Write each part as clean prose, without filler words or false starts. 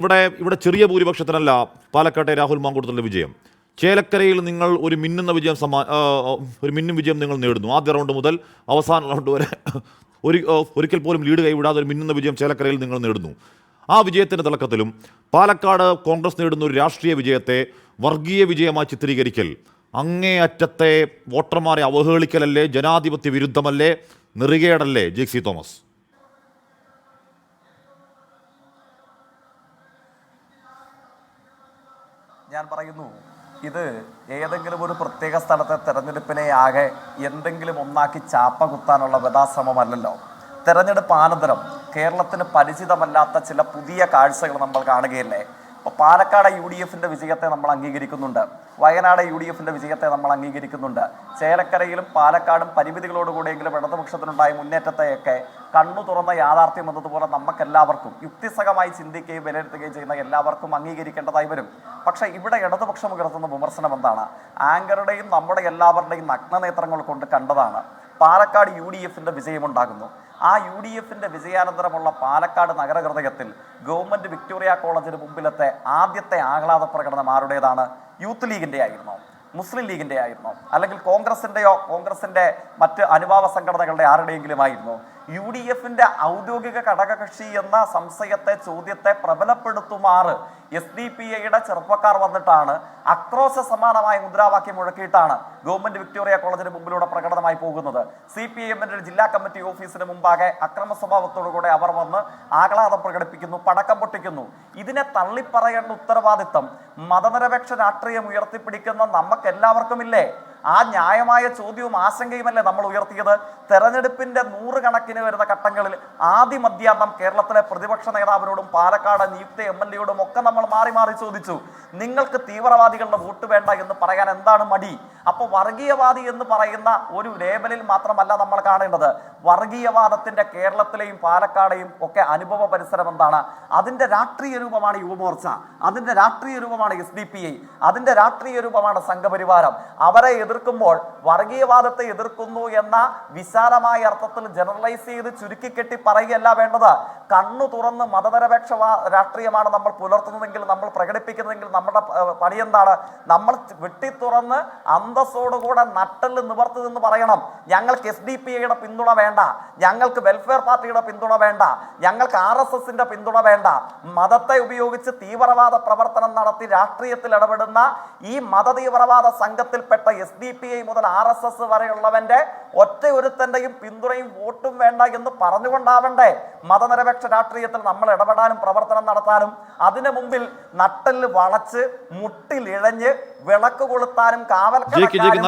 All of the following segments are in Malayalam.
ഇവിടെ ചെറിയ ഭൂരിപക്ഷത്തിനല്ല പാലക്കാട്ടെ രാഹുൽ മാങ്കൂട്ടത്തിൻ്റെ വിജയം. ചേലക്കരയിൽ നിങ്ങൾ ഒരു മിന്നുന്ന വിജയം നിങ്ങൾ നേടുന്നു. ആദ്യ റൗണ്ട് മുതൽ അവസാന റൗണ്ട് വരെ ഒരിക്കൽ പോലും ലീഡ് കൈവിടാതെ ഒരു മിന്നുന്ന വിജയം ചേലക്കരയിൽ നിങ്ങൾ നേടുന്നു. ആ വിജയത്തിൻ്റെ തിളക്കത്തിലും പാലക്കാട് കോൺഗ്രസ് നേടുന്ന ഒരു രാഷ്ട്രീയ വിജയത്തെ വർഗീയ വിജയമായി ചിത്രീകരിക്കൽ അങ്ങേയറ്റത്തെ വോട്ടർമാരെ അവഹേളിക്കലല്ലേ, ജനാധിപത്യ വിരുദ്ധമല്ലേ, നെറികേടല്ലേ ജെ.സി. തോമസ്? ഞാൻ പറയുന്നു, ഇത് ഏതെങ്കിലും ഒരു പ്രത്യേക സ്ഥലത്തെ തെരഞ്ഞെടുപ്പിനെ ആകെ എന്തെങ്കിലും ഒന്നാക്കി ചാപ്പ കുത്താനുള്ള ഗതാശ്രമമല്ലല്ലോ. തെരഞ്ഞെടുപ്പ് അനന്തരം കേരളത്തിന് പരിചിതമല്ലാത്ത ചില പുതിയ കാഴ്ചകൾ നമ്മൾ കാണുകയല്ലേ. ഇപ്പോൾ പാലക്കാട് UDFിൻ്റെ വിജയത്തെ നമ്മൾ അംഗീകരിക്കുന്നുണ്ട്, വയനാട് UDFിൻ്റെ വിജയത്തെ നമ്മൾ അംഗീകരിക്കുന്നുണ്ട്. ചേലക്കരയിലും പാലക്കാടും പരിമിതികളോടുകൂടിയെങ്കിലും ഇടതുപക്ഷത്തിനുണ്ടായ മുന്നേറ്റത്തെയൊക്കെ കണ്ണു തുറന്ന യാഥാർത്ഥ്യം എന്നതുപോലെ നമുക്കെല്ലാവർക്കും യുക്തിസഹമായി ചിന്തിക്കുകയും വിലയിരുത്തുകയും ചെയ്യുന്ന എല്ലാവർക്കും അംഗീകരിക്കേണ്ടതായി വരും. പക്ഷേ ഇവിടെ ഇടതുപക്ഷം ഉയർത്തുന്ന വിമർശനം എന്താണ്? ആങ്കറുടെയും നമ്മുടെ എല്ലാവരുടെയും നഗ്നനേത്രങ്ങൾ കൊണ്ട് കണ്ടതാണ്. പാലക്കാട് UDFിൻ്റെ വിജയമുണ്ടാകുന്നു. ആ UDFിൻ്റെ വിജയാനന്തരമുള്ള പാലക്കാട് നഗരഹൃദയത്തിൽ ഗവൺമെൻറ് വിക്ടോറിയ കോളേജിന് മുമ്പിലത്തെ ആദ്യത്തെ ആഹ്ലാദ പ്രകടനം ആരുടേതാണ്? യൂത്ത് ലീഗിൻ്റെ ആയിരുന്നോ? മുസ്ലിം ലീഗിൻ്റെ ആയിരുന്നോ? അല്ലെങ്കിൽ കോൺഗ്രസിൻ്റെ മറ്റ് അനുഭാവ സംഘടനകളുടെ ആരുടെയെങ്കിലും ആയിരുന്നോ? UDFിൻ്റെ ഔദ്യോഗിക ഘടകകക്ഷി എന്ന സംശയത്തെ, ചോദ്യത്തെ പ്രബലപ്പെടുത്തുമാറ് SDPIയുടെ ചെറുപ്പക്കാർ വന്നിട്ടാണ് ആക്രോശ സമാനമായ മുദ്രാവാക്യം മുഴക്കിയിട്ടാണ് ഗവൺമെന്റ് വിക്ടോറിയ കോളേജിന് മുമ്പിലൂടെ പ്രകടനമായി പോകുന്നത്. CPIഎമ്മിന്റെ ജില്ലാ കമ്മിറ്റി ഓഫീസിന് മുമ്പാകെ അക്രമ സ്വഭാവത്തോടുകൂടെ അവർ വന്ന് ആഹ്ലാദം പ്രകടിപ്പിക്കുന്നു, പടക്കം പൊട്ടിക്കുന്നു. ഇതിനെ തള്ളിപ്പറയേണ്ട ഉത്തരവാദിത്തം മതനിരപേക്ഷ രാഷ്ട്രീയം ഉയർത്തിപ്പിടിക്കുന്ന നമുക്കെല്ലാവർക്കുമില്ലേ? ആ ന്യായമായ ചോദ്യവും ആശങ്കയുമല്ലേ നമ്മൾ ഉയർത്തിയത്? തെരഞ്ഞെടുപ്പിന്റെ 100 കണക്കിന് വരുന്ന ഘട്ടങ്ങളിൽ ആദ്യമധ്യാന്തം കേരളത്തിലെ പ്രതിപക്ഷ നേതാവിനോടും പാലക്കാട് നിയുക്ത MLAയോടും ഒക്കെ നമ്മൾ മാറി മാറി ചോദിച്ചു, നിങ്ങൾക്ക് തീവ്രവാദികളുടെ വോട്ട് വേണ്ട എന്ന് പറയാൻ എന്താണ് മടി? അപ്പോൾ വർഗീയവാദി എന്ന് പറയുന്ന ഒരു ലേബലിൽ മാത്രമല്ല നമ്മൾ കാണേണ്ടത്. വർഗീയവാദത്തിന്റെ കേരളത്തിലെയും പാലക്കാടെയും ഒക്കെ അനുഭവ പരിസരം എന്താണ്? അതിന്റെ രാഷ്ട്രീയ രൂപമാണ് യുവമോർച്ച, അതിന്റെ രാഷ്ട്രീയ രൂപമാണ് SDPI, അതിന്റെ രാഷ്ട്രീയ രൂപമാണ് സംഘപരിവാരം. അവരെ എതിർക്കുമ്പോൾ വർഗീയവാദത്തെ എതിർക്കുന്നു എന്ന വിശാലമായ അർത്ഥത്തിൽ ജനറലൈസ് ചെയ്ത് ചുരുക്കിക്കെട്ടി പറയുകയല്ല വേണ്ടത്. കണ്ണു തുറന്ന് മതനിരപേക്ഷ രാഷ്ട്രീയമാണ് നമ്മൾ പുലർത്തുന്നതെങ്കിൽ, നമ്മൾ പ്രകടിപ്പിക്കുന്നതെങ്കിൽ നമ്മുടെ പണി എന്താണ്? നമ്മൾ വെട്ടിത്തുറന്ന് അന്തസ്സോടുകൂടെ നട്ടെല്ല് നിവർത്തി നിന്ന് പറയണം, ഞങ്ങൾക്ക് SDPIയുടെ പിന്തുണ വേണ്ട, ഞങ്ങൾക്ക് വെൽഫെയർ പാർട്ടിയുടെ പിന്തുണ വേണ്ട, ഞങ്ങൾക്ക് RSSന്റെ പിന്തുണ വേണ്ട. മതത്തെ ഉപയോഗിച്ച് തീവ്രവാദ പ്രവർത്തനം നടത്തി രാഷ്ട്രീയത്തിൽ ഇടപെടുന്ന ഈ മതതീവ്രവാദ സംഘത്തിൽപ്പെട്ട SDPI മുതൽ RSS വരെയുള്ളവന്റെ ഒറ്റ ഒരുത്തന്റെയും പിന്തുണയും വോട്ടും വേണ്ട എന്ന് പറഞ്ഞുകൊണ്ടാവണ്ടേ മതനിരപേക്ഷ രാഷ്ട്രീയത്തിൽ നമ്മൾ ഇടപെടാനും പ്രവർത്തനം നടത്താനും? അതിനു മുമ്പിൽ നട്ടെല്ല് വളച്ച് മുട്ടിലിഴഞ്ഞ് വിളക്ക് കൊളുത്താനും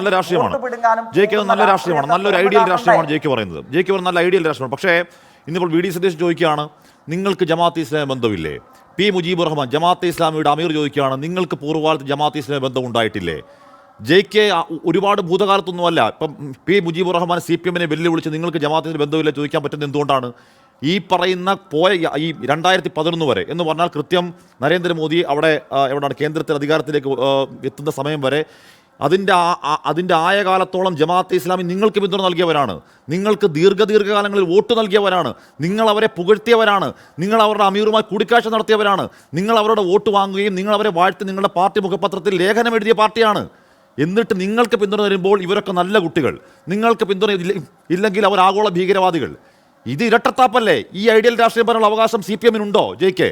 നല്ല രാഷ്ട്രീയമാണ്, നല്ലൊരു ഐഡിയൽ രാഷ്ട്രീയമാണ് ജെയ്ക്ക് പറയുന്നത്. ജെയ്ക്ക് നല്ല ഐഡിയൽ രാഷ്ട്രീയമാണ്. പക്ഷേ ഇന്നിപ്പോൾ VD സതീഷ് ചോദിക്കുകയാണ്, നിങ്ങൾക്ക് ജമാഅത്തെ ഇസ്ലാമി ബന്ധമില്ലേ? P മുജീബുർ റഹ്മാൻ ജമാഅത്തെ ഇസ്ലാമിയുടെ അമീർ ചോദിക്കുകയാണ്, നിങ്ങൾക്ക് പൂർവ്വകാലത്ത് ജമാഅത്തെ ഇസ്ലാമി ബന്ധം ഉണ്ടായിട്ടില്ലേ? ജെയ്ക്ക് ഒരുപാട് ഭൂതകാലത്തൊന്നുമല്ല, ഇപ്പം P മുജീബുർ റഹ്മാൻ CPMനെ വെല്ലുവിളിച്ച് നിങ്ങൾക്ക് ജമാഅത്തിന് ബന്ധമില്ല ചോദിക്കാൻ പറ്റുന്നത് എന്തുകൊണ്ടാണ്? ഈ പറയുന്ന ഈ 2011 വരെ എന്ന് പറഞ്ഞാൽ കൃത്യം നരേന്ദ്രമോദി എവിടെയാണ് കേന്ദ്രത്തിൽ അധികാരത്തിലേക്ക് എത്തുന്ന സമയം വരെ അതിൻ്റെ ആയ കാലത്തോളം ജമാഅത്തെ ഇസ്ലാമി നിങ്ങൾക്ക് പിന്തുണ നൽകിയവരാണ്, നിങ്ങൾക്ക് ദീർഘകാലങ്ങളിൽ വോട്ട് നൽകിയവരാണ്, നിങ്ങൾ അവരെ പുകഴ്ത്തിയവരാണ്, നിങ്ങൾ അവരുടെ അമീറുമായി കൂടിക്കാഴ്ച നടത്തിയവരാണ്, നിങ്ങൾ അവരുടെ വോട്ട് വാങ്ങുകയും നിങ്ങൾ അവരെ വാഴ്ത്തി നിങ്ങളുടെ പാർട്ടി മുഖപത്രത്തിൽ ലേഖനം എഴുതിയ പാർട്ടിയാണ്. എന്നിട്ട് നിങ്ങൾക്ക് പിന്തുണ തരുമ്പോൾ ഇവരൊക്കെ നല്ല കുട്ടികൾ, നിങ്ങൾക്ക് പിന്തുണ ഇല്ലെങ്കിൽ അവർ ആഗോള ഭീകരവാദികൾ. ഇത് ഇരട്ടത്താപ്പല്ലേ? ഈ ഐഡിയൽ രാഷ്ട്രീയം പറയാനുള്ള അവകാശം CPMനുണ്ടോ ജെയ്ക്ക്?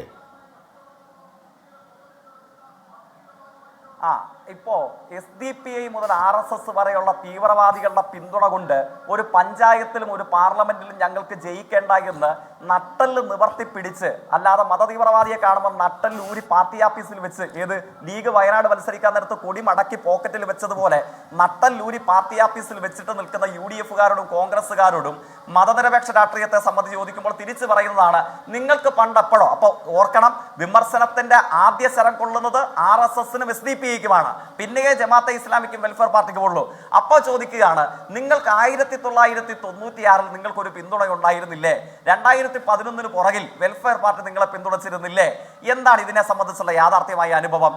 ഇപ്പോ SDPI മുതൽ RSS വരെയുള്ള തീവ്രവാദികളുടെ പിന്തുണ കൊണ്ട് ഒരു പഞ്ചായത്തിലും ഒരു പാർലമെന്റിലും ഞങ്ങൾക്ക് ജയിക്കേണ്ട എന്ന് നട്ടെല്ല് നിവർത്തി പിടിച്ച്, അല്ലാതെ മതതീവ്രവാദിയെ കാണുമ്പോൾ നട്ടെല്ല് ഊരി പാർട്ടി ഓഫീസിൽ വെച്ച്, ഏത് ലീഗ് വയനാട് മത്സരിക്കാൻ നേരത്ത് കൊടി മടക്കി പോക്കറ്റിൽ വെച്ചതുപോലെ നട്ടെല്ലൂരി പാർട്ടി ഓഫീസിൽ വെച്ചിട്ട് നിൽക്കുന്ന UDFകാരോടും കോൺഗ്രസ്സുകാരോടും മതനിരപേക്ഷ രാഷ്ട്രീയത്തെ സംബന്ധിച്ച് ചോദിക്കുമ്പോൾ തിരിച്ചു പറയുന്നതാണ്, നിങ്ങൾക്ക് പണ്ടെപ്പോഴോ. അപ്പോൾ ഓർക്കണം, വിമർശനത്തിന്റെ ആദ്യ ശരം കൊള്ളുന്നത് RSSനും SDPIക്കുമാണ്. പിന്നെയേ ജമാഅത്തെ ഇസ്ലാമിക്കും വെൽഫെയർ പാർട്ടിക്കും ഉള്ളൂ. അപ്പോൾ ചോദിക്കുകയാണ്, നിങ്ങൾക്ക് 1996 നിങ്ങൾക്കൊരു പിന്തുണ ഉണ്ടായിരുന്നില്ലേ? 2011 പുറകിൽ വെൽഫെയർ പാർട്ടി നിങ്ങളെ പിന്തുണച്ചിരുന്നില്ലേ? എന്താണ് ഇതിനെ സംബന്ധിച്ചുള്ള യാഥാർത്ഥ്യമായ അനുഭവം?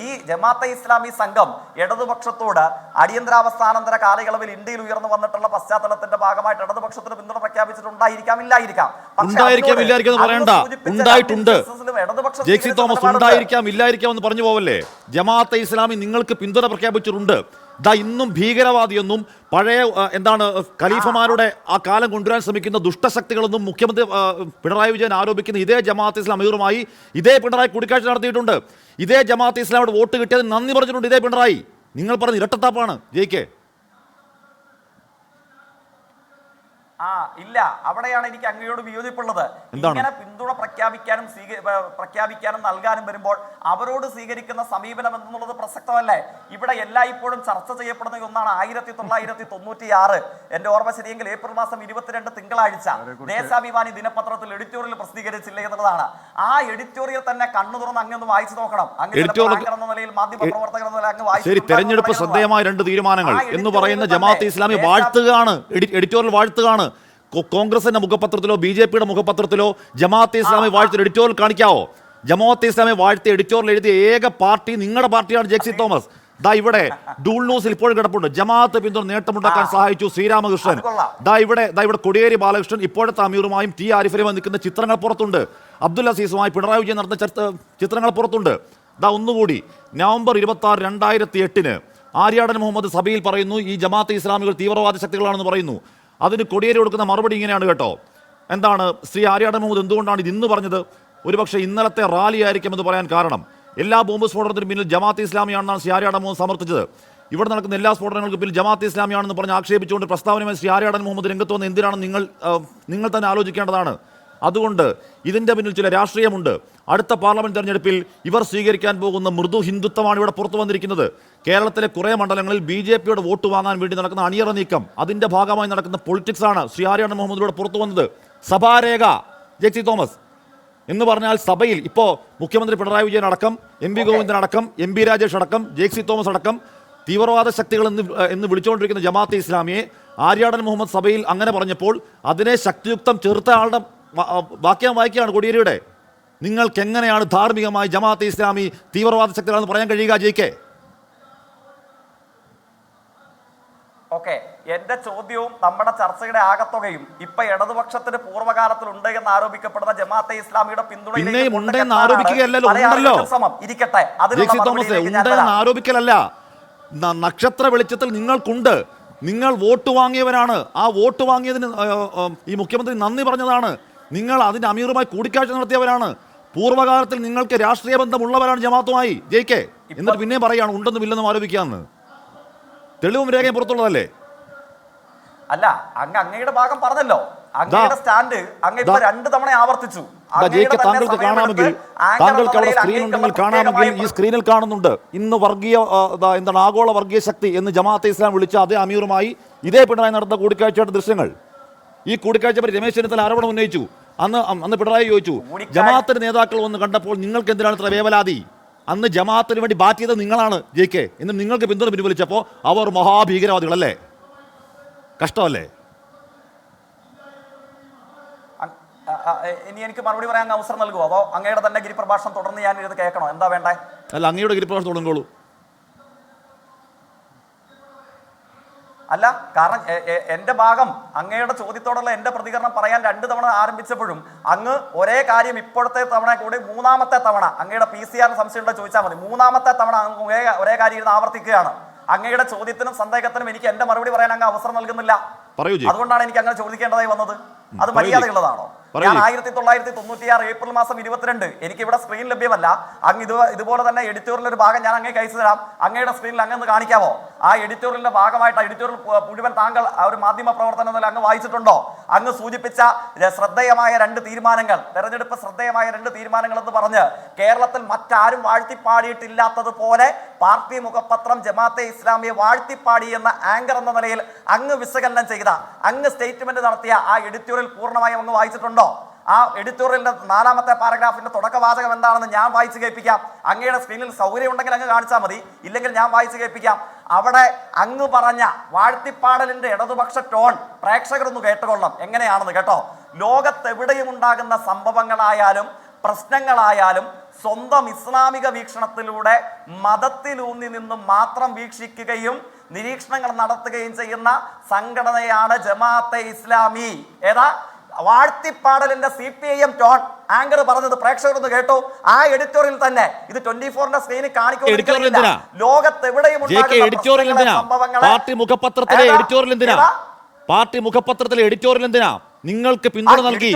ഈ ജമാഅത്തെ ഇസ്ലാമി സംഘം ഇടതുപക്ഷത്തോട് അടിയന്തരാവസ്ഥാനന്തര കാലയളവിൽ ഇന്ത്യയിൽ ഉയർന്നു വന്നിട്ടുള്ള പശ്ചാത്തലത്തിന്റെ ഭാഗമായിട്ട് ഇടതുപക്ഷത്തിന് പിന്തുണ പ്രഖ്യാപിച്ചിട്ടുണ്ടായിരിക്കാം, ഇല്ലായിരിക്കാം. ജെയ്സി തോമസ് ഉണ്ടായിരിക്കാം ഇല്ലായിരിക്കാം എന്ന് പറഞ്ഞു പോവല്ലേ? ജമാഅത്തെ ഇസ്ലാമി നിങ്ങൾക്ക് പിന്തുണ പ്രഖ്യാപിച്ചിട്ടുണ്ട്. ഇന്നും ഭീകരവാദിയെന്നും പഴയ എന്താണ് ഖലീഫമാരുടെ ആ കാലം കൊണ്ടുവരാൻ ശ്രമിക്കുന്ന ദുഷ്ടശക്തികളെന്നും മുഖ്യമന്ത്രി പിണറായി വിജയൻ ആരോപിക്കുന്ന ഇതേ ജമാഅത്തെ ഇസ്ലാം അമീറുമായി ഇതേ പിണറായി കൂടിക്കാഴ്ച നടത്തിയിട്ടുണ്ട്. ഇതേ ജമാഅത്തെ ഇസ്ലാമിയുടെ വോട്ട് കിട്ടിയതിന് നന്ദി പറഞ്ഞിട്ടുണ്ട് ഇതേ പിണറായി. നിങ്ങൾ പറഞ്ഞ ഇരട്ടത്താപ്പാണ് ജയിക്കെ. ഇല്ല, അവിടെയാണ് എനിക്ക് അങ്ങയോട് വിയോജിപ്പുള്ളത്. ഇങ്ങനെ പിന്തുണ പ്രഖ്യാപിക്കാനും നൽകാനും വരുമ്പോൾ അവരോട് സ്വീകരിക്കുന്ന സമീപനം എന്നുള്ളത് പ്രസക്തമല്ലേ? ഇവിടെ എല്ലായ്പ്പോഴും ചർച്ച ചെയ്യപ്പെടുന്ന ഒന്നാണ് 1996, എന്റെ ഓർമ്മ ശരിയെങ്കിൽ ഏപ്രിൽ മാസം 22 തിങ്കളാഴ്ച ദേശാഭിമാനി ദിനപത്രത്തിൽ എഡിറ്റോറിയൽ പ്രസിദ്ധീകരിച്ചില്ല എന്നുള്ളതാണ്. ആ എഡിറ്റോറിയൽ തന്നെ കണ്ണു തുറന്ന് അങ്ങ് വായിച്ചു നോക്കണം. എന്ന നിലയിൽ മാധ്യമപ്രവർത്തകർ എന്ന നിലയിൽ അങ്ങ് വായിച്ചു. തെരഞ്ഞെടുപ്പ് ശ്രദ്ധേയമായ 2 തീരുമാനങ്ങൾ എന്ന് പറയുന്ന ജമാഅത്തെ ഇസ്ലാമി വാഴ്ത്തുകയാണ്, എഡിറ്റോറിയൽ വാഴ്ത്തുകയാണ്. കോൺഗ്രസിന്റെ മുഖപത്രത്തിലോ BJPയുടെ മുഖപത്രത്തിലോ ജമാഅത്തെ ഇസ്ലാമി വാഴ്ത്തി എഡിറ്റോറിയൽ കാണിക്കാവോ? ജമാഅത്തെ ഇസ്ലാമി വാഴ്ത്തി എഡിറ്റോറിയൽ എഴുതിയ ഏക പാർട്ടി നിങ്ങളുടെ പാർട്ടിയാണ് ജെയ്സി തോമസ്. ഇവിടെ ഡൂൾ ന്യൂസിൽ ഇപ്പോഴും കിടപ്പുണ്ട്. ജമാഅത്ത് പിന്തുണ നേട്ടമുണ്ടാക്കാൻ സഹായിച്ചു ശ്രീരാമകൃഷ്ണൻ. ഇവിടെ കൊടിയേരി ബാലകൃഷ്ണൻ ഇപ്പോഴത്തെ അമീറുമായും ടി ആരിഫിലുമായി നിൽക്കുന്ന ചിത്രങ്ങൾ പുറത്തുണ്ട്. അബ്ദുൽ അസീസുമായി പിണറായി വിജയൻ നടത്തുന്ന ചിത്രങ്ങൾ പുറത്തുണ്ട്. ഒന്നുകൂടി നവംബർ 26, 2008 ആര്യാടൻ മുഹമ്മദ് സഭയിൽ പറയുന്നു ഈ ജമാഅത്തെ ഇസ്ലാമികൾ തീവ്രവാദ ശക്തികളാണെന്ന് പറയുന്നു. അതിന് കൊടിയേരി കൊടുക്കുന്ന മറുപടി ഇങ്ങനെയാണ് കേട്ടോ. എന്താണ് ശ്രീ ആര്യാടൻ മുഹമ്മദ് എന്തുകൊണ്ടാണ് ഇത് ഇന്ന് പറഞ്ഞത്? ഒരുപക്ഷെ ഇന്നലത്തെ റാലി ആയിരിക്കുമെന്ന് പറയാൻ കാരണം എല്ലാ ബോംബ് സ്ഫോടനത്തിന് പിന്നിൽ ജമാഅത്തെ ഇസ്ലാമിയാണെന്നാണ് ശ്രീ ആര്യാടൻ മുഹമ്മദ് സമർത്ഥിച്ചത്. ഇവിടെ നടക്കുന്ന എല്ലാ സ്ഫോടനങ്ങൾക്ക് പിന്നിൽ ജമാഅത്തെ ഇസ്ലാമിയാണെന്ന് പറഞ്ഞ് ആക്ഷേപിച്ചുകൊണ്ട് പ്രസ്താവനയുമായി ശ്രീ ആര്യാടൻ മുഹമ്മദ് രംഗത്ത് വന്ന് എന്തിനാണ് നിങ്ങൾ തന്നെ ആലോചിക്കേണ്ടതാണ്. അതുകൊണ്ട് ഇതിൻ്റെ പിന്നിൽ ചില രാഷ്ട്രീയമുണ്ട്. അടുത്ത പാർലമെന്റ് തെരഞ്ഞെടുപ്പിൽ ഇവർ സ്വീകരിക്കാൻ പോകുന്ന മൃദു ഹിന്ദുത്വമാണ് ഇവിടെ പുറത്തു വന്നിരിക്കുന്നത്. കേരളത്തിലെ കുറേ മണ്ഡലങ്ങളിൽ BJPയുടെ വോട്ട് വാങ്ങാൻ വേണ്ടി നടക്കുന്ന അണിയറ നീക്കം, അതിൻ്റെ ഭാഗമായി നടക്കുന്ന പൊളിറ്റിക്സാണ് ശ്രീ ആര്യാടൻ മുഹമ്മദിലൂടെ പുറത്തു വന്നത്. സഭാരേഖ ജെയ്സി തോമസ് എന്ന് പറഞ്ഞാൽ സഭയിൽ ഇപ്പോൾ മുഖ്യമന്ത്രി പിണറായി വിജയൻ അടക്കം, MP ഗോവിന്ദൻ അടക്കം, MP രാജേഷ് അടക്കം, ജെയ്സി തോമസ് അടക്കം തീവ്രവാദ ശക്തികൾ എന്ന് വിളിച്ചുകൊണ്ടിരിക്കുന്ന ജമാഅത്തെ ഇസ്ലാമിയെ ആര്യാടൻ മുഹമ്മദ് സഭയിൽ അങ്ങനെ പറഞ്ഞപ്പോൾ അതിനെ ശക്തിയുക്തം ചെറുത്ത ആളുടെ വാക്യം വായിക്കുകയാണ് കൊടിയേരിയുടെ. നിങ്ങൾക്ക് എങ്ങനെയാണ് ധാർമ്മികമായി ജമാഅത്തെ ഇസ്ലാമി തീവ്രവാദ ശക്തികളാണെന്ന് പറയാൻ കഴിയുക ജയിക്കെ? എന്റെ ചോദ്യവും നമ്മുടെ ചർച്ചയുടെ ആകത്തുകയും ഇപ്പൊ ഇടതുപക്ഷത്തിന് പൂർവ്വകാലത്തിൽ ഉണ്ട് എന്ന് ആരോപിക്കപ്പെടുന്ന ജമാഅത്തെ ഇസ്ലാമിയുടെ പിന്തുണ ആരോപിക്കലല്ല, നക്ഷത്ര വെളിച്ചത്തിൽ നിങ്ങൾക്കുണ്ട്. നിങ്ങൾ വോട്ട് വാങ്ങിയവരാണ്. ആ വോട്ട് വാങ്ങിയതിന് ഈ മുഖ്യമന്ത്രി നന്ദി പറഞ്ഞതാണ്. നിങ്ങൾ അതിന്റെ അമീറുമായി കൂടിക്കാഴ്ച നടത്തിയവരാണ്. പൂർവ്വകാലത്തിൽ നിങ്ങൾക്ക് രാഷ്ട്രീയ ബന്ധമുള്ളവരാണ് ജമാഅത്തുമായി ജയിക്കെ. എന്നിട്ട് പിന്നെയും പറയാണ് ഉണ്ടെന്നും ഇല്ലെന്നും ആരോപിക്കാന്ന്. തെളിവും രേഖയും പുറത്തുള്ളതല്ലേ? അല്ല, അങ്ങയുടെ ഭാഗം പറഞ്ഞല്ലോ. അങ്ങയുടെ സ്റ്റാൻഡ് അങ്ങ് ഇപ്പൊ 2 തവണ ആവർത്തിച്ചു. താങ്കൾക്ക് കാണാമെങ്കിൽ താങ്കൾക്ക് അവിടെ സ്ക്രീൻ ഉണ്ടെങ്കിൽ കാണാമെങ്കിൽ ഈ സ്ക്രീനിൽ കാണുന്നുണ്ട്. ഇന്ന് വർഗീയ എന്താണ് ആഗോള വർഗീയ ശക്തി എന്ന് ജമാഅത്തെ ഇസ്ലാം വിളിച്ച അതേ അമീറുമായി ഇതേ പിണറായി നടന്ന കൂടിക്കാഴ്ചയുടെ ദൃശ്യങ്ങൾ. ഈ കൂടിക്കാഴ്ച പറ്റി രമേശ് ചെന്നിത്തല ആരോപണം ഉന്നയിച്ചു. അന്ന് പിണറായി ചോദിച്ചു, ജമാഅത്തിന്റെ നേതാക്കൾ വന്ന് കണ്ടപ്പോൾ നിങ്ങൾക്ക് എന്തിനാണ് ഇത്ര വേവലാതി? അന്ന് ജമാഅത്തിന് വേണ്ടി ബാറ്റ് ചെയ്തത് നിങ്ങളാണ് ജയിക്കെ. എന്ന് നിങ്ങൾക്ക് പിന്തുണ പിൻവലിച്ചപ്പോൾ അവർ മഹാഭീകരവാദികളല്ലേ? കഷ്ടമല്ലേ? ഇനി എനിക്ക് മറുപടി പറയാൻ അവസരം നൽകുമോ, അതോ അങ്ങയുടെ തന്നെ ഗിരിപ്രഭാഷണം തുടർന്ന് ഞാൻ ഇത് കേൾക്കണോ? എന്താ വേണ്ടേ? അല്ല, അങ്ങയുടെ ഗിരിപ്രഭാഷണം തുടങ്ങോളൂ. അല്ല, കാരണം എന്റെ ഭാഗം അങ്ങയുടെ ചോദ്യത്തോടുള്ള എന്റെ പ്രതികരണം പറയാൻ 2 തവണ ആരംഭിച്ചപ്പോഴും അങ്ങ് ഒരേ കാര്യം ഇപ്പോഴത്തെ തവണ കൂടി 3ാമത്തെ തവണ അങ്ങയുടെ PCR സംശയം ചോദിച്ചാൽ മതി. 3ാമത്തെ തവണ ഒരേ കാര്യം ഇരുന്ന് ആവർത്തിക്കുകയാണ്. അങ്ങയുടെ ചോദ്യത്തിനും സന്ദേഹത്തിനും എനിക്ക് എന്റെ മറുപടി പറയാൻ അങ്ങ് അവസരം നൽകുന്നില്ല. അതുകൊണ്ടാണ് എനിക്ക് അങ്ങനെ ചോദിക്കേണ്ടതായി വന്നത്. അത് മര്യാദയുള്ളതാണോ? ഞാൻ 1996 ഏപ്രിൽ മാസം 22 എനിക്ക് ഇവിടെ സ്ക്രീൻ ലഭ്യമല്ല. അങ്ങ് ഇതുപോലെ തന്നെ എഡിറ്റോറിയൽ ഒരു ഭാഗം ഞാൻ അങ്ങേക്ക് അയച്ചു തരാം. അങ്ങയുടെ സ്ക്രീനിൽ അങ്ങ് കാണിക്കാമോ? ആ എഡിറ്റോറിയലിന്റെ ഭാഗമായിട്ട് എഡിറ്റോറിയൽ മുഴുവൻ താങ്കൾ ഒരു മാധ്യമ പ്രവർത്തനം എന്നല്ല അങ്ങ് വായിച്ചിട്ടുണ്ടോ? അങ്ങ് സൂചിപ്പിച്ച ശ്രദ്ധേയമായ 2 തീരുമാനങ്ങൾ, തെരഞ്ഞെടുപ്പ് ശ്രദ്ധേയമായ 2 തീരുമാനങ്ങൾ എന്ന് പറഞ്ഞ് കേരളത്തിൽ മറ്റാരും വാഴ്ത്തിപ്പാടിയിട്ടില്ലാത്തതുപോലെ പാർട്ടി മുഖപത്രം ജമാഅത്തെ ഇസ്ലാമിയെ വാഴ്ത്തിപ്പാടി എന്ന ആങ്കർ എന്ന നിലയിൽ അങ്ങ് വിശകലനം ചെയ്ത, അങ്ങ് സ്റ്റേറ്റ്മെന്റ് നടത്തിയ ആ എഡിറ്റോറിയൽ പൂർണ്ണമായും അങ്ങ് വായിച്ചിട്ടുണ്ടോ? ആ എഡിറ്റോറിയലിന്റെ 4ാമത്തെ പാരഗ്രാഫിന്റെ തുടക്കവാചകം എന്താണെന്ന് ഞാൻ വായിച്ചു കേൾപ്പിക്കാം. അങ്ങയുടെ സ്ക്രീനിൽ സൗകര്യം ഉണ്ടെങ്കിൽ അങ്ങ് കാണിച്ചാൽ മതി, ഇല്ലെങ്കിൽ ഞാൻ വായിച്ചു കേൾപ്പിക്കാം. അവിടെ അങ്ങ് പറഞ്ഞ വാഴ്ത്തിപ്പാടലിന്റെ ഇടതുപക്ഷ ടോൺ പ്രേക്ഷകരൊന്ന് കേട്ടുകൊള്ളണം എങ്ങനെയാണെന്ന് കേട്ടോ. ലോകത്തെവിടെയും ഉണ്ടാകുന്ന സംഭവങ്ങളായാലും പ്രശ്നങ്ങളായാലും സ്വന്തം ഇസ്ലാമിക വീക്ഷണത്തിലൂടെ മതത്തിലൂന്നി നിന്നും മാത്രം വീക്ഷിക്കുകയും നിരീക്ഷണങ്ങൾ നടത്തുകയും ചെയ്യുന്ന സംഘടനയാണ് ജമാഅത്തെ ഇസ്ലാമി. ഏതാ വാഴ്ത്തിപ്പാടലിന്റെ CPIM ടോൺ ആങ്കർ പറഞ്ഞത് പ്രേക്ഷകരൊന്ന് കേട്ടു. ആ എഡിറ്റോറിയൽ തന്നെ ഇത് 24ന്റെ സ്ക്രീനിൽ കാണിക്കുന്ന ലോകത്തെവിടെയും പാർട്ടി മുഖപത്രത്തിലെ എഡിറ്റോറിയൽ എന്തിനാ നിങ്ങൾക്ക് പിന്തുണ നൽകി?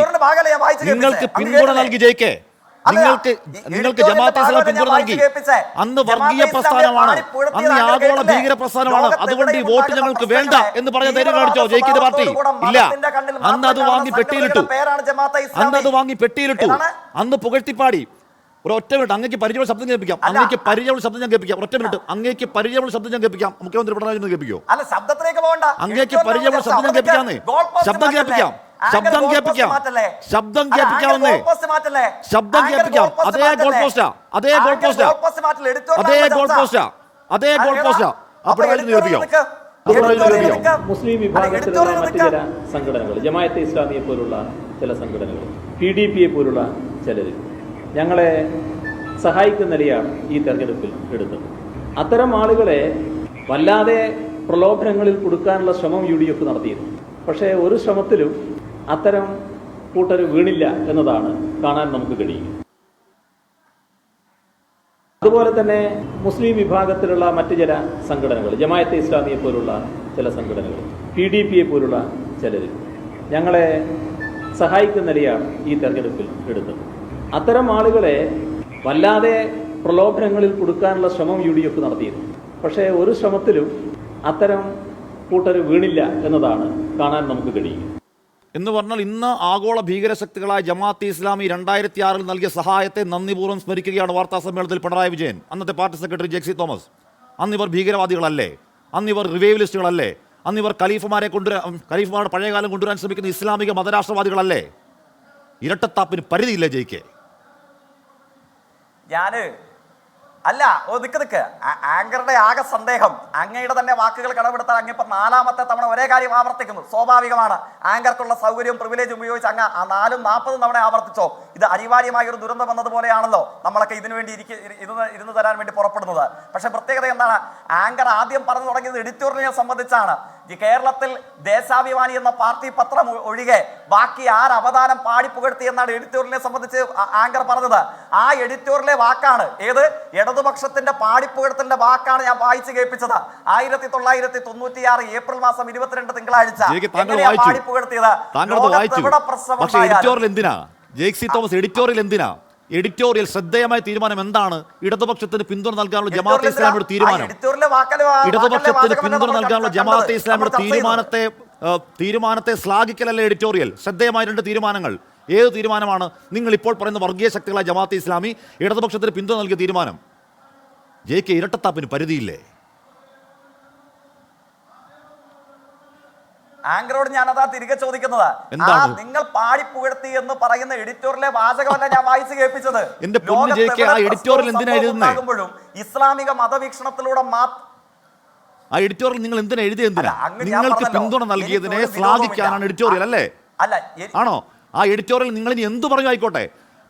നിങ്ങൾക്ക് പിന്തുണ നൽകി ജെകെ, നിങ്ങൾക്ക് ജമാഅത്തെ ഇസ്ലാമി പിന്തുണ നൽകി. അന്ന് വർഗീയ പ്രസ്ഥാനമാണ്, അന്ന് ആഗോള ഭീകര പ്രസ്ഥാനമാണ്, അതുകൊണ്ട് ഈ വോട്ട് ഞങ്ങൾക്ക് വേണ്ട എന്ന് പറഞ്ഞ ധൈര്യം കാണിച്ചോ ജെകെയുടെ പാർട്ടി? ഇല്ല. അന്ന് അത് വാങ്ങി പെട്ടിയിലിട്ടു, അന്ന് പുകഴ്ത്തിപ്പാടി. ഒറ്റ മിനിറ്റ്, അങ്ങേക്ക് പരിചയമുള്ള ശബ്ദം കേൾപ്പിക്കാം. അങ്ങേക്ക് പരിചയമുള്ള ശബ്ദം ഞാൻ കേൾപ്പിക്കാം. ഒറ്റ മിനിറ്റ്, അങ്ങേക്ക് പരിചയമുള്ള ശബ്ദം ഞാൻ കേൾപ്പിക്കാം. മുഖ്യമന്ത്രി പിണറായി വിജയൻ കേൾപ്പിക്കോ? അങ്ങേക്ക് പരിചയമുള്ള ശബ്ദം ഞാൻ കേൾപ്പിക്കാന്നേ. ശബ്ദം കേൾപ്പിക്കാം. അതേ ഗോൾ പോസ്റ്റാ. മുസ്ലിം വിഭാഗത്തിലുള്ള മറ്റു ചില സംഘടനകൾ, ജമാഅത്തെ ഇസ്ലാമിയെ പോലുള്ള ചില സംഘടനകൾ, PDP പോലുള്ള ചിലർ ഞങ്ങളെ സഹായിക്കുന്ന നിലയാണ് ഈ തെരഞ്ഞെടുപ്പിൽ എടുത്തത്. അത്തരം ആളുകളെ വല്ലാതെ പ്രലോഭനങ്ങളിൽ കൊടുക്കാനുള്ള ശ്രമം UDF നടത്തിയിരുന്നു. പക്ഷേ ഒരു ശ്രമത്തിലും അത്തരം കൂട്ടർ വീണില്ല എന്നതാണ് കാണാൻ നമുക്ക് കഴിയും. അതുപോലെ തന്നെ മുസ്ലിം വിഭാഗത്തിലുള്ള മറ്റു ചില സംഘടനകൾ, ജമാഅത്തെ ഇസ്ലാമിയെ പോലുള്ള ചില സംഘടനകൾ, PDP പോലുള്ള ചിലർ ഞങ്ങളെ സഹായിക്കുന്ന നിലയാണ് ഈ തെരഞ്ഞെടുപ്പിൽ എടുത്തത്. അത്തരം ആളുകളെ വല്ലാതെ പ്രലോഭനങ്ങളിൽ കൊടുക്കാനുള്ള ശ്രമം UDF നടത്തിയിരുന്നു. പക്ഷേ ഒരു ശ്രമത്തിലും അത്തരം കൂട്ടർ വീണില്ല എന്നതാണ് കാണാൻ നമുക്ക് കഴിയും. എന്ന് പറഞ്ഞാൽ ഇന്ന് ആഗോള ഭീകരശക്തികളായ ജമാഅത്തെ ഇസ്ലാമി 2006 നൽകിയ സഹായത്തെ നന്ദിപൂർവ്വം സ്മരിക്കുകയാണ് വാർത്താ സമ്മേളനത്തിൽ പിണറായി വിജയൻ. അന്നത്തെ പാർട്ടി സെക്രട്ടറി ജെക്സി തോമസ്. അന്നിവർ ഭീകരവാദികളല്ലേ? അന്നിവർ റിവൈവലിസ്റ്റുകളല്ലേ? അന്നിവർ ഖലീഫുമാരുടെ പഴയകാലം കൊണ്ടുവരാൻ ശ്രമിക്കുന്ന ഇസ്ലാമിക മതരാഷ്ട്രവാദികളല്ലേ? ഇരട്ടത്താപ്പിന് പരിധിയില്ലേ ജയിക്കെ? അല്ല, നിക്ക് ആങ്കറുടെ ആകെ സന്ദേഹം അങ്ങയുടെ തന്നെ വാക്കുകൾ കടമെടുത്താൽ അങ്ങിപ്പോ 4ാമത്തെ തവണ ഒരേ കാര്യം ആവർത്തിക്കുന്നു. സ്വാഭാവികമാണ്, ആങ്കർക്കുള്ള സൗകര്യവും പ്രിവിലേജും ഉപയോഗിച്ച് അങ്ങ് 40-40 തവണ ആവർത്തിച്ചോ. ഇത് അനിവാര്യമായ ഒരു ദുരന്തം വന്നതുപോലെയാണല്ലോ നമ്മളൊക്കെ ഇതിനു വേണ്ടി ഇരുന്ന് തരാൻ വേണ്ടി പുറപ്പെടുന്നത്. പക്ഷെ പ്രത്യേകത എന്താണ്? ആങ്കർ ആദ്യം പറഞ്ഞു തുടങ്ങിയത് എഡിറ്റോറിയലിനെ സംബന്ധിച്ചാണ്. ഈ കേരളത്തിൽ ദേശാഭിമാനി എന്ന പാർട്ടി പത്രം ഒഴികെ ബാക്കി അവതാരം പാടിപ്പുകഴ്ത്തി എന്നാണ് എഡിറ്റോറിയലിനെ സംബന്ധിച്ച് ആങ്കർ പറഞ്ഞത്. ആ എഡിറ്റോറിയലിലെ വാക്കാണ് ഏത്? ഇടതുപക്ഷത്തിന്റെ പാടിപ്പുകഴ്ത്തലിന്റെ വാക്കാണ് ഞാൻ വായിച്ചു കേൾപ്പിച്ചത്. 1996 ഏപ്രിൽ മാസം 22 തിങ്കളാഴ്ച പാടിപ്പുകഴ്ത്തിയത്. എഡിറ്റോറിയൽ ശ്രദ്ധേയമായ തീരുമാനം എന്താണ്? ഇടതുപക്ഷത്തിന് പിന്തുണ നൽകാനുള്ള ജമാഅത്തെ ഇസ്ലാമിയുടെ തീരുമാനം. ഇടതുപക്ഷത്തിന് പിന്തുണ നൽകാനുള്ള ജമാഅത്തെ ഇസ്ലാമിയുടെ തീരുമാനത്തെ ശ്ലാഘിക്കലല്ല എഡിറ്റോറിയൽ. ശ്രദ്ധേയമായ 2 തീരുമാനങ്ങൾ. ഏത് തീരുമാനമാണ്? നിങ്ങൾ ഇപ്പോൾ പറയുന്ന വർഗീയ ശക്തികളായ ജമാഅത്തെ ഇസ്ലാമി ഇടതുപക്ഷത്തിന് പിന്തുണ നൽകിയ തീരുമാനം. ജെകെ, ഇരട്ടത്താപ്പിന് പരിധിയില്ലേ? ആങ്കറോട് ഞാൻ അതാ തിരികെ ചോദിക്കുന്നത്. നിങ്ങൾ പാടിപ്പുകഴ്ത്തി എന്ന് പറയുന്ന എഡിറ്റോറിയലിലെ വാചകമല്ല ഞാൻ വായിച്ചു കേൾപ്പിച്ചത്. ഇസ്ലാമിക മതവീക്ഷണത്തിലൂടെ ആ എഡിറ്റോറിയൽ നിങ്ങൾ എന്തിനാ എഴുതിയത്? നിങ്ങൾക്ക് പിന്തുണ നൽകിയതിനെ ശ്ലാഘിക്കാനാണ് എഡിറ്റോറിയൽ അല്ലേ? ആണോ? ആ എഡിറ്റോറിയൽ നിങ്ങൾ ഇനി എന്തു പറഞ്ഞു ആയിക്കോട്ടെ,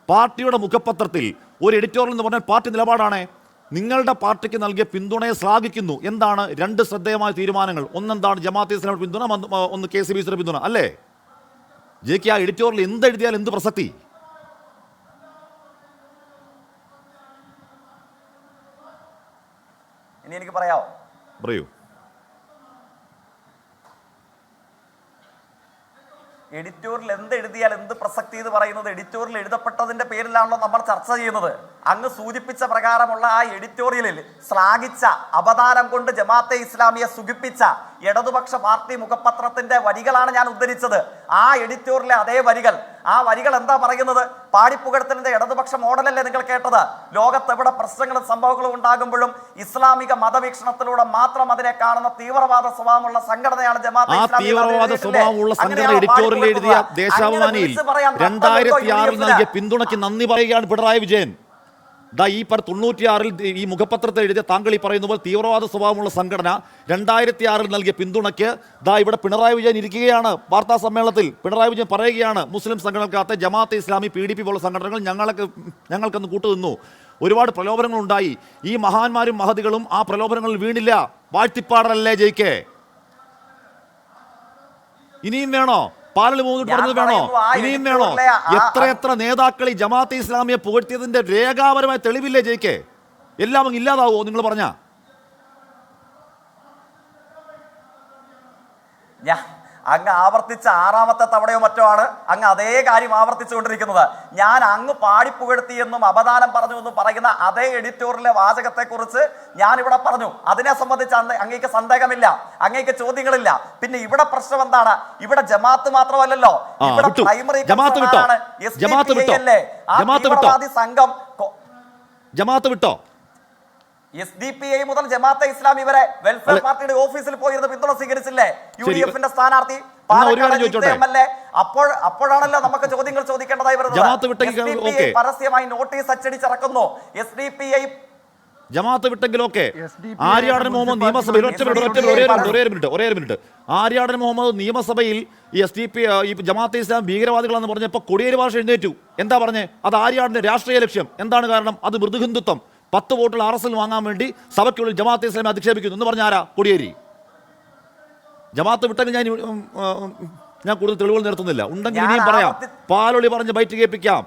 പാർട്ടിയുടെ മുഖപത്രത്തിൽ ഒരു എഡിറ്റോറിയൽ എന്ന് പറഞ്ഞാൽ പാർട്ടി നിലപാടാണ്. നിങ്ങളുടെ പാർട്ടിക്ക് നൽകിയ പിന്തുണയെ ശ്ലാഘിക്കുന്നു. എന്താണ് 2 ശ്രദ്ധേയമായ തീരുമാനങ്ങൾ? ഒന്നെന്താണ്? ജമാഅത്തെ ഇസ്ലാമിയുടെ പിന്തുണ, ഒന്ന് KCBCയുടെ പിന്തുണ അല്ലേ? ജെകെ, ആ എഡിറ്റോറിയൽ എന്തെഴുതിയാൽ എന്ത് പ്രസക്തി? ഇനി എനിക്ക് പറയാമോ? പറയൂ. എഡിറ്റോറിയൽ എന്ത് എഴുതിയാൽ എന്ത് പ്രസക്തി എന്ന് പറയുന്നത് എഡിറ്റോറിയൽ എഴുതപ്പെട്ടതിന്റെ പേരിലാണല്ലോ നമ്മൾ ചർച്ച ചെയ്യുന്നത്. അങ്ങ് സൂചിപ്പിച്ച പ്രകാരമുള്ള ആ എഡിറ്റോറിയലിൽ ശ്ലാഘിച്ച അവതാരം കൊണ്ട് ജമാഅത്തെ ഇസ്ലാമിയെ സുഖിപ്പിച്ച ഇടതുപക്ഷ പാർട്ടി മുഖപത്രത്തിന്റെ വരികളാണ് ഞാൻ ഉദ്ധരിച്ചത്. ആ എഡിറ്റോറിയലിലെ അതേ വരികൾ, ആ വരികൾ എന്താ പറയുന്നത്? പാടിപ്പുകഴ്ത്തലിന്റെ ഇടതുപക്ഷ മോഡലല്ലേ നിങ്ങൾ കേട്ടത്? ലോകത്തെവിടെ പ്രശ്നങ്ങളും സംഭവങ്ങളും ഉണ്ടാകുമ്പോഴും ഇസ്ലാമിക മതവീക്ഷണത്തിലൂടെ മാത്രം അതിനെ കാണുന്ന തീവ്രവാദ സ്വഭാവമുള്ള സംഘടനയാണ് ജമാഅത്തെ ഇസ്ലാമി. തീവ്രവാദ സ്വഭാവമുള്ള സംഘടന എഡിറ്റോറിയൽ എഴുതിയ ദേശാഭിമാനിയിൽ 2006 നൽകിയ പിന്തുണയ്ക്ക് നന്ദി പറയുകയാണ് പിണറായി വിജയൻ. ദാ ഈ 96 ഈ മുഖപത്രത്തിൽ എഴുതിയ താങ്കൾ ഈ പറയുന്ന പോലെ തീവ്രവാദ സ്വഭാവമുള്ള സംഘടന 2006 നൽകിയ പിന്തുണയ്ക്ക് ദാ ഇവിടെ പിണറായി വിജയൻ ഇരിക്കുകയാണ്. വാർത്താ സമ്മേളനത്തിൽ പിണറായി വിജയൻ പറയുകയാണ്, മുസ്ലിം സംഘടനകത്തെ ജമാഅത്തെ ഇസ്ലാമി, PDP പോലുള്ള സംഘടനകൾ ഞങ്ങൾക്കൊന്ന് കൂട്ടുനിന്നു. ഒരുപാട് പ്രലോഭനങ്ങൾ ഉണ്ടായി. ഈ മഹാന്മാരും മഹതികളും ആ പ്രലോഭനങ്ങളിൽ വീണില്ല. വാഴ്ത്തിപ്പാടലല്ലേ ജയിക്കേ? ഇനിയും വേണോ? പാലൽ മൂന്നിട്ട് പറഞ്ഞത് വേണോ? ഇനിയും വേണോ? എത്ര നേതാക്കൾ ഈ ജമാഅത്തെ ഇസ്ലാമിയെ പുകഴ്ത്തിയതിന്റെ രേഖാപരമായ തെളിവില്ലേ ജയിക്കേ? എല്ലാം അങ്ങ് ഇല്ലാതാവോ നിങ്ങൾ പറഞ്ഞ? അങ്ങ് ആവർത്തിച്ച 6ാമത്തെ തവണയോ മറ്റോ ആണ് അങ്ങ് അതേ കാര്യം ആവർത്തിച്ചുകൊണ്ടിരിക്കുന്നത്. ഞാൻ അങ്ങ് പാടിപ്പുകഴ്ത്തിയെന്നും അവദാനം പറഞ്ഞു എന്നും പറയുന്ന അതേ എഡിറ്റോറിയലിലെ വാചകത്തെ കുറിച്ച് ഞാൻ ഇവിടെ പറഞ്ഞു. അതിനെ സംബന്ധിച്ച് അങ്ങേക്ക് സന്ദേഹമില്ല, അങ്ങേക്ക് ചോദ്യങ്ങളില്ല. പിന്നെ ഇവിടെ പ്രശ്നം എന്താണ്? ഇവിടെ ജമാഅത്ത് മാത്രമല്ലല്ലോ, ഇവിടെ പ്രൈമറി സംഘം ജമാഅത്ത് വിട്ടോ? SDPI മുതൽ ജമാഅത്തെ ഇസ്ലാമി വരെ വെൽഫെയർ പാർട്ടിയുടെ ഓഫീസിൽ പോയിരുന്ന പിന്തുണ സ്വീകരിച്ചില്ലേ UDFന്റെ സ്ഥാനാർത്ഥി? അപ്പോഴാണല്ലോ നമുക്ക് ചോദ്യങ്ങൾ ചോദിക്കേണ്ടതായി വരുന്നത്. പരസ്യമായി നോട്ടീസ് അച്ചടിച്ചിറക്കുന്നു. SDPI ജമാഅത്ത് വിട്ടെങ്കിലൊക്കെ ആര്യാടൻ മുഹമ്മദ് നിയമസഭയിൽ ഒരേ മിനിറ്റ് ആര്യാടൻ മുഹമ്മദ് നിയമസഭയിൽ ഈ SDP ഈ ജമാഅത്തെ ഇസ്ലാം ഭീകരവാദികളെന്ന് പറഞ്ഞപ്പോൾ കൊടിയേരി ഭാഷ എഴുന്നേറ്റു. എന്താ പറഞ്ഞേ? അത് ആര്യാടന്റെ രാഷ്ട്രീയ ലക്ഷ്യം. എന്താണ് കാരണം? അത് മൃദുഹിന്ദുത്വം. 10 വോട്ടുകൾ RSL വാങ്ങാൻ വേണ്ടി സഭയ്ക്കുള്ളിൽ ജമാഅത്തെ ഇസ്ലാമി അധിക്ഷേപിക്കുന്നു എന്ന് പറഞ്ഞ ആരാ? കൊടിയേരി. ജമാഅത്ത് വിട്ടെങ്കിൽ ഞാൻ കൂടുതൽ തെളിവുകൾ നിർത്തുന്നില്ല. ഉണ്ടെങ്കിൽ ഇനിയും പറയാം. പാലൊളി പറഞ്ഞ് ബൈറ്റ് കേൾപ്പിക്കാം.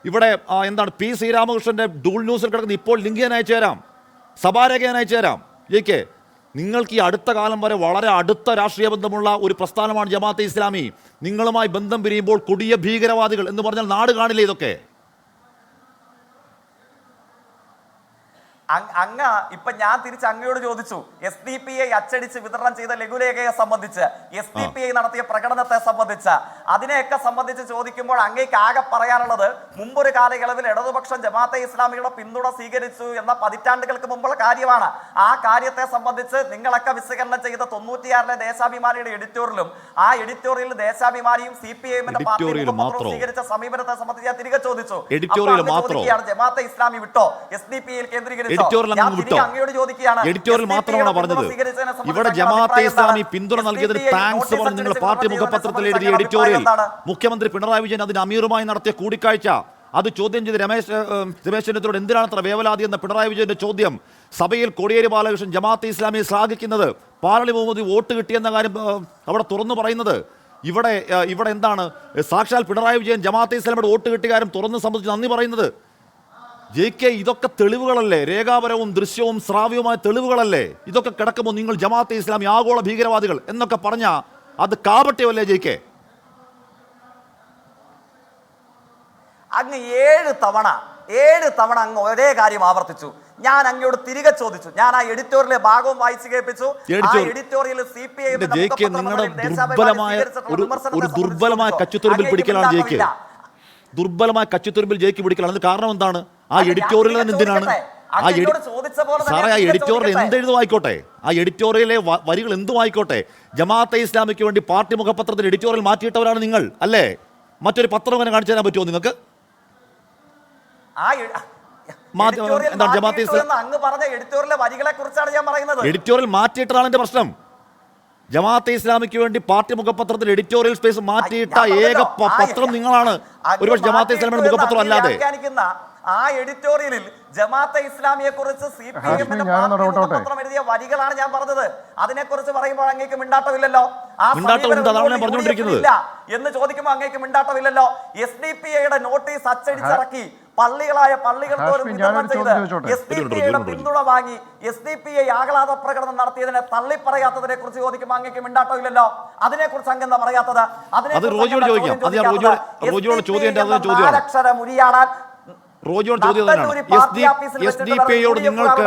ഇവിടെ എന്താണ് P ശ്രീരാമകൃഷ്ണന്റെ ഡൂൾ ന്യൂസിൽ കിടക്കുന്ന ഇപ്പോൾ ലിങ്ക് ഞാൻ അയച്ചു തരാം, സഭാരേഖ ഞാൻ അയച്ചു തരാം. ജയിക്കേ, നിങ്ങൾക്ക് ഈ അടുത്ത കാലം വരെ വളരെ അടുത്ത രാഷ്ട്രീയ ബന്ധമുള്ള ഒരു പ്രസ്ഥാനമാണ് ജമാഅത്തെ ഇസ്ലാമി. നിങ്ങളുമായി ബന്ധം പിരിയുമ്പോൾ കൊടിയ ഭീകരവാദികൾ എന്ന് പറഞ്ഞാൽ നാട് കാണില്ലേ ഇതൊക്കെ? അങ്ങ് ഇപ്പൊ ഞാൻ തിരിച്ച് അങ്ങയോട് ചോദിച്ചു, SDPI അച്ചടിച്ച് വിതരണം ചെയ്ത ലഘുലേഖയെ സംബന്ധിച്ച്, SDPI നടത്തിയ പ്രകടനത്തെ സംബന്ധിച്ച്, അതിനെയൊക്കെ സംബന്ധിച്ച് ചോദിക്കുമ്പോൾ അങ്ങേക്ക് ആകെ പറയാനുള്ളത് മുമ്പൊരു കാലയളവിൽ ഇടതുപക്ഷം ജമാഅത്തെ ഇസ്ലാമികളുടെ പിന്തുണ സ്വീകരിച്ചു എന്ന പതിറ്റാണ്ടുകൾക്ക് മുമ്പുള്ള കാര്യമാണ്. ആ കാര്യത്തെ സംബന്ധിച്ച് നിങ്ങളൊക്കെ വിശകലനം ചെയ്ത 96-ലെ ദേശാഭിമാനിയുടെ എഡിറ്റോറിയലും ആ എഡിറ്റോറിയലിൽ ദേശാഭിമാനിയും CPIഎമ്മിന്റെ പാർട്ടി സ്വീകരിച്ച സമീപനത്തെ സംബന്ധിച്ച് ഞാൻ തിരികെ ചോദിച്ചു. ജമാഅത്തെ ഇസ്ലാമി വിട്ടോ SDPIയിൽ കേന്ദ്രീകരിച്ചു? എഡിറ്റോറിയൽ മാത്രമാണ് പറഞ്ഞത്. ഇവിടെ ജമാഅത്തെ ഇസ്ലാമി പിന്തുണ നൽകിയതിന് താങ്ക്സ് പറഞ്ഞ് നിങ്ങൾ പാർട്ടി മുഖപത്രത്തിൽ എഴുതിയ എഡിറ്റോറിയൽ മുഖ്യമന്ത്രി പിണറായി വിജയൻ അതിന് അമീറുമായി നടത്തിയ കൂടിക്കാഴ്ച അത് ചോദ്യം ചെയ്ത് രമേശ് ചെന്നിത്തലയോട് എന്തിനാണ് അത്ര വേവലാതി എന്ന പിണറായി വിജയന്റെ ചോദ്യം, സഭയിൽ കോടിയേരി ബാലകൃഷ്ണൻ ജമാഅത്തെ ഇസ്ലാമിയെ ശ്ലാഘിക്കുന്നത്, പാലളി മുഹമ്മദ് വോട്ട് കിട്ടിയെന്ന കാര്യം അവിടെ തുറന്നു പറയുന്നത്, ഇവിടെ എന്താണ് സാക്ഷാൽ പിണറായി വിജയൻ ജമാഅത്തെ ഇസ്ലാമിയുടെ വോട്ട് കിട്ടിയ കാര്യം തുറന്ന് സംബന്ധിച്ച് നന്ദി പറയുന്നത്. JK, ഇതൊക്കെ തെളിവുകളല്ലേ? രേഖാപരവും ദൃശ്യവും ശ്രാവ്യവുമായ തെളിവുകളല്ലേ? ഇതൊക്കെ കിടക്കുമ്പോൾ നിങ്ങൾ ജമാഅത്തെ ഇസ്ലാമി ആഗോള ഭീകരവാദികൾ എന്നൊക്കെ പറഞ്ഞാൽ അത് കാപട്യമല്ലേ JK? അങ്ങ് 7 തവണ അങ്ങ് ഒരേ കാര്യം ആവർത്തിച്ചു. ഞാൻ അങ്ങയോട് തിരികെ ചോദിച്ചു. ഞാൻ ആ എഡിറ്റോറിയലിലെ ഭാഗവും വായിച്ചു കേൾപ്പിച്ചു. എഡിറ്റോറിയലിൽ CPI ദുർബലമായ കച്ചുത്തുരുമ്പിൽ പിടിക്കലാണ് JK. ദുർബലമായ കച്ചുത്തുരുമ്പിൽ JK പിടിക്കലാണ്. കാരണം എന്താണ്? ആ എഡിറ്റോറിയൽ എന്തിനാണ്? സാറേ, ആ എഡിറ്റോറിയൽ എന്തെഴുതുമായിക്കോട്ടെ, ആ എഡിറ്റോറിയലിലെ വരികൾ എന്തുമായിക്കോട്ടെ, ജമാഅത്തെ ഇസ്ലാമിക്ക് വേണ്ടി പാർട്ടി മുഖപത്രത്തിൽ എഡിറ്റോറിയൽ മാറ്റിയിട്ടവരാണ് നിങ്ങൾ അല്ലേ? മറ്റൊരു പത്രം അങ്ങനെ കാണിച്ചു തരാൻ പറ്റുമോ നിങ്ങൾക്ക്? എഡിറ്റോറിയൽ മാറ്റിയിട്ടാണ് എന്റെ പ്രശ്നം. ജമാഅത്തെ ഇസ്ലാമിക്ക് വേണ്ടി പാർട്ടി മുഖപത്രത്തിൽ എഡിറ്റോറിയൽ സ്പേസ് മാറ്റിയിട്ട ഏക പത്രം നിങ്ങളാണ്. ഒരുപക്ഷെ ജമാഅത്തെ ഇസ്ലാമിയുടെ മുഖപത്രം അല്ലാതെ. ആ എഡിറ്റോറിയലിൽ ജമാഅത്തെ ഇസ്ലാമിയെ കുറിച്ച് CPIഎമ്മിന്റെ പത്രം എഴുതിയ വരികളാണ് ഞാൻ പറഞ്ഞത്. അതിനെക്കുറിച്ച് പറയുമ്പോൾ അങ്ങേക്ക് മിണ്ടാട്ടമില്ലല്ലോ. എന്ന് ചോദിക്കുമ്പോൾ അങ്ങേക്ക് മിണ്ടാട്ടമില്ലല്ലോ. SDPIയുടെ നോട്ടീസ് അച്ചടിച്ചിറക്കി പള്ളികളായ പള്ളികൾ പോലും വിതരണം ചെയ്ത് SDPIയുടെ പിന്തുണ വാങ്ങി SDPI ആഹ്ലാദ പ്രകടനം നടത്തിയതിനെ തള്ളിപ്പറയാത്തതിനെ കുറിച്ച് ചോദിക്കുമ്പോൾ അങ്ങേക്ക് മിണ്ടാട്ടമില്ലല്ലോ. അതിനെക്കുറിച്ച് അങ്ങ് എന്താ പറയാത്തത്? അതിനെക്കുറിച്ച് മുരിയാടാൻ റോജിയോട് ചോദ്യം തന്നെയാണ്. എസ് ഡി പി യോട് നിങ്ങൾക്ക്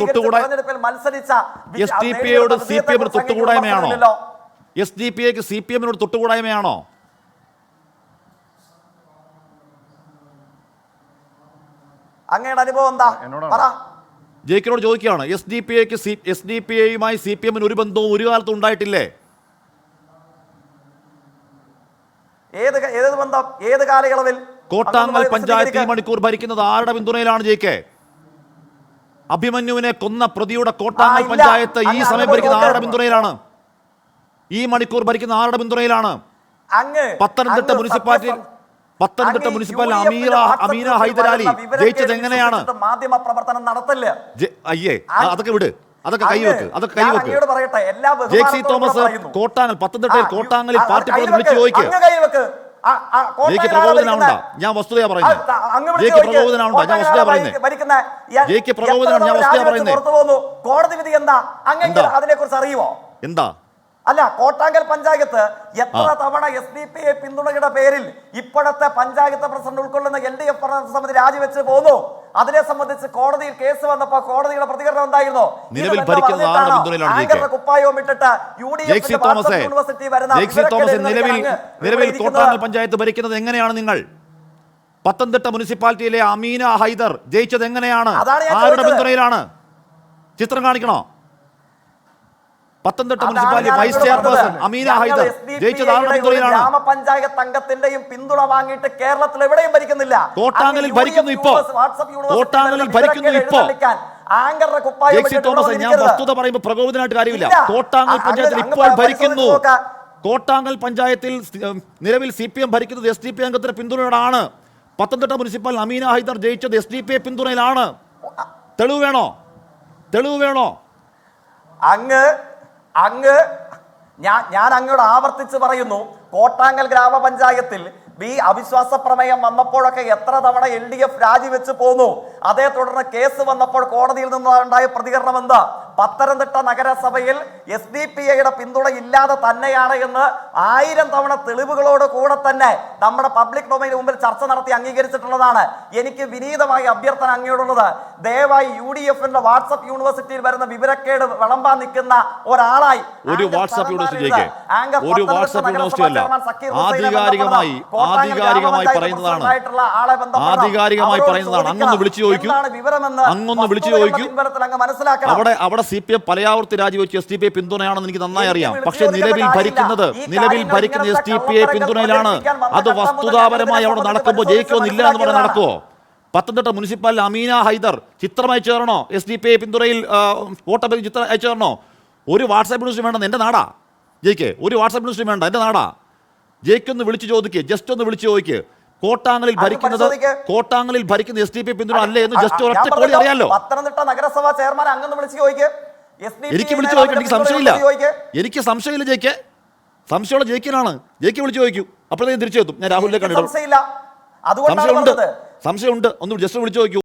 തൊട്ടുകൂടാ, എസ് ഡി പി യോട് സി പി എമ്മിന് തൊട്ടുകൂടായ്മയാണോ? എസ് ഡി പി ഐക്ക് സി പി എമ്മിനോട് തൊട്ടുകൂടായ്മയാണോ? അങ്ങയുടെ അനുഭവം എന്താ? ജയിക്കിനോട് ചോദിക്കുകയാണ്. എസ് ഡി പി ഐയുമായി സി പി എമ്മിന് ഒരു ബന്ധവും ഒരു കാലത്തും ഉണ്ടായിട്ടില്ലേ? ഏത് ബന്ധം? ഏത് കാലയളവിൽ? കോട്ടാങ്ങൽ പഞ്ചായത്ത് ഈ മണിക്കൂർ ഭരിക്കുന്നത് ആരുടെ പിന്തുണയിലാണ് ജയിക്കെ? അഭിമന്യുവിനെ കൊന്ന പ്രതിയുടെ കോട്ടാങ്ങൽ പഞ്ചായത്ത് ഈ സമയം ഭരിക്കുന്ന ആരുടെ പിന്തുണയിലാണ്? ഈ മണിക്കൂർ ഭരിക്കുന്ന ആരുടെ പിന്തുണയിലാണ്? പത്തനംതിട്ട മുനിസിപ്പാലിറ്റി അമീന ഹൈദരാലി ജയിച്ചത് എങ്ങനെയാണ്? മാധ്യമ പ്രവർത്തനം നടത്തില്ല. അയ്യേ, അതൊക്കെ വിട്, അതൊക്കെ കൈവെക്ക്. ജെക്സി തോമസ് കോട്ടാങ്ങൽ, പത്തനംതിട്ടയിൽ കോട്ടാങ്ങലിൽ പാർട്ടി വിളിച്ചു ചോദിക്കുക. ജയിക്ക് പ്രകോപനാണോ? ഞാൻ വസ്തുതയാ പറയുന്നത്. ജയിക്ക് പ്രകോപനാണോ? ഞാൻ വസ്തുതയാ പറയുന്നത്. ജയിക്ക് പ്രകോപനാണ്, ഞാൻ വസ്തുതയാ പറയുന്നത്. കോടതി വിധി എന്താ? അതിനെ കുറിച്ച് അറിയുമോ? എന്താ? അല്ല, കോട്ടാങ്കൽ പഞ്ചായത്ത് എത്ര തവണ എസ് ഡി പി ഐ പിന്തുണയുടെ പേരിൽ ഇപ്പോഴത്തെ പഞ്ചായത്ത് പ്രസിഡന്റ് ഉൾക്കൊള്ളുന്ന LDF ഭരണസമിതി രാജിവെച്ച് പോന്നു. അതിനെ സംബന്ധിച്ച് കോടതിയിൽ കേസ് വന്നപ്പോൾ കോടതിയുടെ പ്രതികരണം എന്തായിരുന്നു? നിലവിൽ ഭരിക്കുന്ന ആരുടെ പിന്തുണയിലാണ് ജയിക്ക്? കുപ്പായവും ഇട്ടിട്ട് ജെക്സി തോമസ് നിലവിൽ കോട്ടാങ്ങൽ പഞ്ചായത്ത് ഭരിക്കുന്നത് എങ്ങനെയാണ്? നിങ്ങൾ പത്തനംതിട്ട മുനിസിപ്പാലിറ്റിയിലെ അമീന ഹൈദർ ജയിച്ചത് എങ്ങനെയാണ്? ആരുടെ പിന്തുണയിലാണ്? ചിത്രം കാണിക്കണോ? Pathanamthitta municipality vice chairperson Ameena Haider ജയിച്ചത് ആരുടെ പിന്തുണയിലാണ്? ഗ്രാമപഞ്ചായത്ത് അംഗത്തിന്റെയും പിന്തുണ വാങ്ങിയിട്ട് കേരളത്തിൽ എവിടെയും ഭരിക്കുന്നില്ല. കോട്ടാങ്ങലിൽ ഭരിക്കുന്നു ഇപ്പോ. കോട്ടാങ്ങലിൽ ഭരിക്കുന്നു ഇപ്പോ. ജെക്സി തോമസ്, ഞാൻ വസ്തുത പറയുമ്പോൾ പ്രകോപനമായിട്ട് കാര്യമില്ല. കോട്ടാങ്ങൽ പഞ്ചായത്തിൽ ഇപ്പോൾ ഭരിക്കുന്നു. കോട്ടാങ്ങൽ പഞ്ചായത്തിൽ നിലവിൽ CPM ഭരിക്കുന്നത് SDP അംഗത്തിന്റെ പിന്തുണയോടാണ്. പത്തനംതിട്ട മുനിസിപ്പൽ അമീന ഹൈദർ ജയിച്ചത് SDP പിന്തുണയിലാണ്. തെളിവ് വേണോ? തെളിവ് വേണോ? ഞാൻ അങ്ങോട്ട് ആവർത്തിച്ച് പറയുന്നു, കോട്ടാങ്ങൽ ഗ്രാമപഞ്ചായത്തിൽ അവിശ്വാസ പ്രമേയം വന്നപ്പോഴൊക്കെ എത്ര തവണ LDF രാജിവെച്ച് പോന്നു. അതേ തുടർന്ന് കേസ് വന്നപ്പോൾ കോടതിയിൽ നിന്നുണ്ടായ പ്രതികരണം എന്താ? പത്തനംതിട്ട നഗരസഭയിൽ SDPIയുടെ പിന്തുണ ഇല്ലാതെ തന്നെയാണ് എന്ന് 1000 തവണ തെളിവുകളോട് കൂടെ തന്നെ നമ്മുടെ പബ്ലിക് ഡൊമൈന് മുമ്പിൽ ചർച്ച നടത്തി അംഗീകരിച്ചിട്ടുള്ളതാണ്. എനിക്ക് വിനീതമായ അഭ്യർത്ഥന അങ്ങയോടുള്ളത്, ദയവായി UDFന്റെ വാട്സ്ആപ്പ് യൂണിവേഴ്സിറ്റിയിൽ വരുന്ന വിവരക്കേട് വിളമ്പാൻ നിൽക്കുന്ന ഒരാളായി ഒരു വാട്സ്ആപ്പ് യൂണിവേഴ്സിറ്റിക്ക് ഒരു വാട്സ്ആപ്പ് യൂണിവേഴ്സിറ്റി അല്ല, ആധികാരികമായി പറയുന്നതാണ്. ആധികാരികമായി പറയുന്നതാണ്. അങ്ങൊന്ന് വിളിച്ചു ചോദിക്കൂ, അങ്ങൊന്ന് വിളിച്ചു ചോദിക്കൂ. അവിടെ CPM പലയാവർത്തി രാജിവെച്ച് SDPI പിന്തുണയാണെന്ന് എനിക്ക് നന്നായി അറിയാം. പക്ഷെ നിലവിൽ ഭരിക്കുന്ന SDPI പിന്തുണയിലാണ്. അത് വസ്തുതാപരമായി അവിടെ നടക്കുമ്പോൾ ജയിക്കുമെന്നില്ല എന്ന് പറഞ്ഞാൽ നടക്കുമോ? പത്തനംതിട്ട മുനിസിപ്പാലിറ്റി അമീന ഹൈദർ ചിത്രം അയച്ചു തരണോ? SDPI പിന്തുണയിൽ വോട്ടഭ്യർത്ഥന ചിത്രം അയച്ചു തരണോ? ഒരു വാട്സാപ്പ് ന്യൂസ് വേണ്ട, എൻ്റെ നാടാ ജയിക്ക്. ഒരു വാട്സാപ്പ് ന്യൂസ് വേണ്ട, എൻ്റെ നാടാ. ജയിക്കൊന്ന് വിളിച്ചു ചോദിക്കുക, ജസ്റ്റ് ഒന്ന് വിളിച്ചു ചോദിക്കുക. കോട്ടാങ്ങലിൽ ഭരിക്കുന്ന SDP പിന്തുണ അല്ലേ എന്ന് ജസ്റ്റ് ഒറ്റ കോടി അറിയാലോ. പത്തനംതിട്ട നഗരസഭാ ചെയർമാൻ അങ്ങനെ വിളിച്ചു ചോദിക്കുക. എനിക്ക് വിളിച്ചു ചോദിക്കാൻ എനിക്ക് സംശയമില്ല. എനിക്ക് സംശയമില്ല ജയിക്ക്. സംശയമുള്ള ജയിക്കാനാണ്. ജയിക്ക് വിളിച്ചു ചോദിക്കൂ, അപ്പോഴത്തേക്കും തിരിച്ചു എത്തും. ഞാൻ രാഹുലിനെ കണ്ടിട്ടുണ്ട്. സംശയമുണ്ട്, ഒന്ന് ജസ്റ്റ് വിളിച്ചു ചോദിക്കൂ.